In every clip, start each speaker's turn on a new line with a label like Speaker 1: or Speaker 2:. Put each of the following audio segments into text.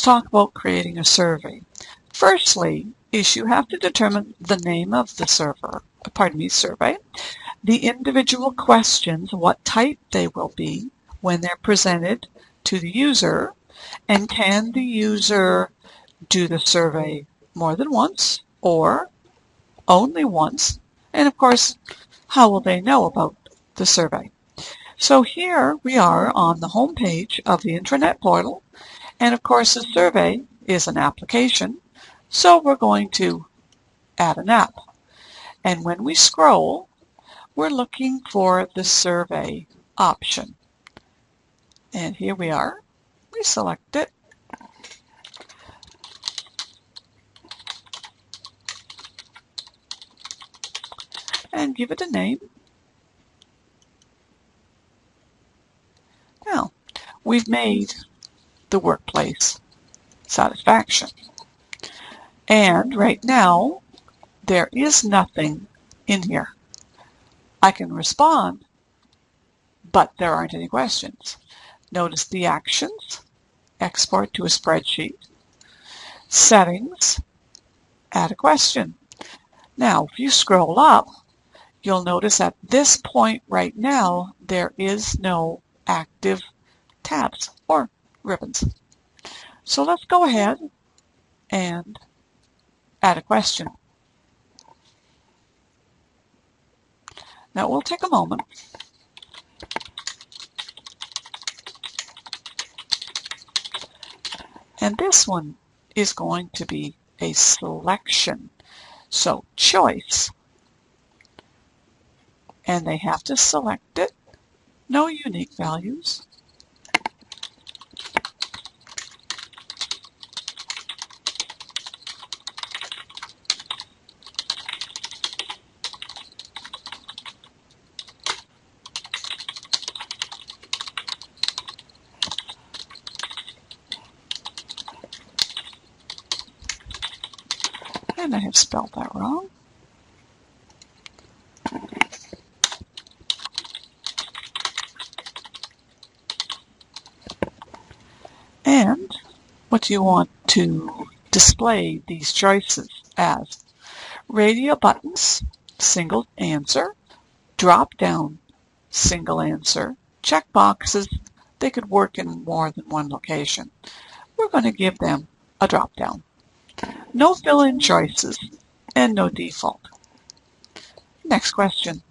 Speaker 1: talk about creating a survey. Firstly, is you have to determine the name of the survey, the individual questions, what type they will be when they're presented to the user, and can the user do the survey more than once or only once, and of course, how will they know about the survey? So here we are on the home page of the intranet portal, and of course the survey is an application, so we're going to add an app. And when we scroll, we're looking for the survey option. And here we are. We select it. And give it a name. Now, we've made the workplace satisfaction. And right now, there is nothing in here. I can respond, but there aren't any questions. Notice the actions, export to a spreadsheet, settings, add a question. Now, if you scroll up, you'll notice at this point right now, there is no active tabs or ribbons. So let's go ahead and add a question. Now it will take a moment. And this one is going to be a selection. So choice. And they have to select it. No unique values. And I have spelled that wrong. And what do you want to display these choices as? Radio buttons, single answer, drop down, single answer, check boxes. They could work in more than one location. We're going to give them a drop down. No fill-in choices and no default. Next question.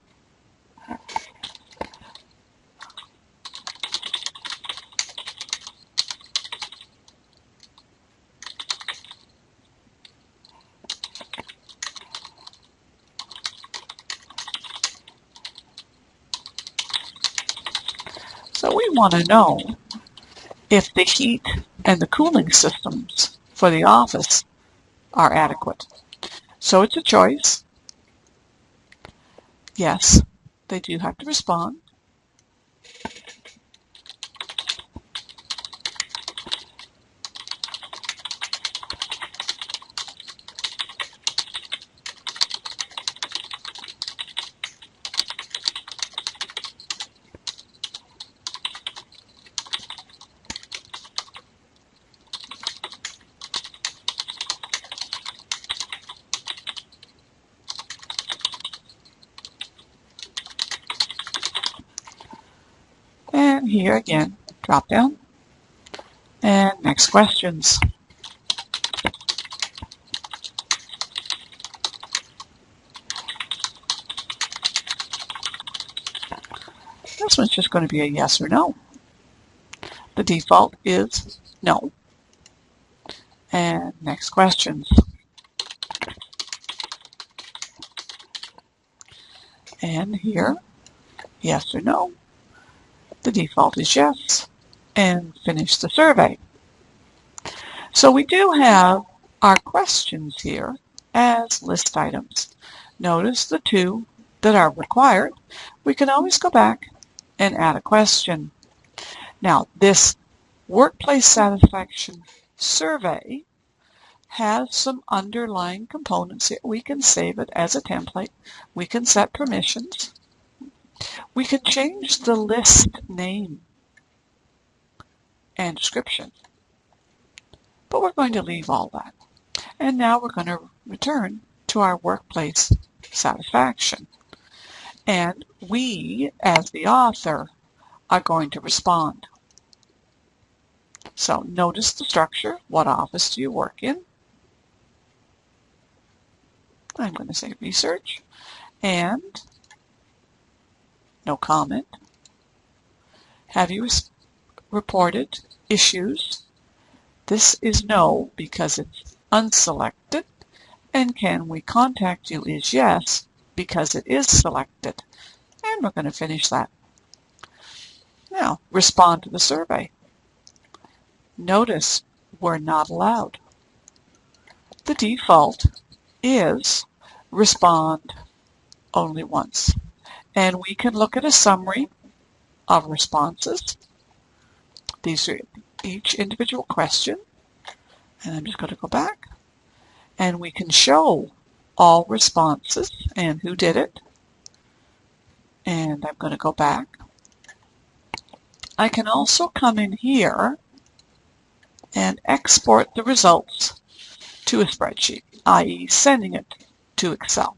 Speaker 1: So we want to know if the heat and the cooling systems for the office are adequate. So it's a choice. Yes, they do have to respond. And here again, drop down. And next questions. This one's just going to be a yes or no. The default is no. And next questions. And here, yes or no. The default is yes. And finish the survey. So we do have our questions here as list items. Notice the two that are required. We can always go back and add a question. Now, this workplace satisfaction survey has some underlying components here. We can save it as a template. We can set permissions. We can change the list name and description. but we're going to leave all that. And now we're going to return to our workplace satisfaction. And we, as the author, are going to respond. So notice the structure. What office do you work in? I'm going to say research. And no comment. Have you reported issues? This is no because it's unselected. And can we contact you is yes because it is selected. And we're going to finish that. Now, respond to the survey. Notice we're not allowed. The default is respond only once. And we can look at a summary of responses. These are each individual question. And I'm just going to go back. And we can show all responses and who did it. And I'm going to go back. I can also come in here and export the results to a spreadsheet, i.e. sending it to Excel.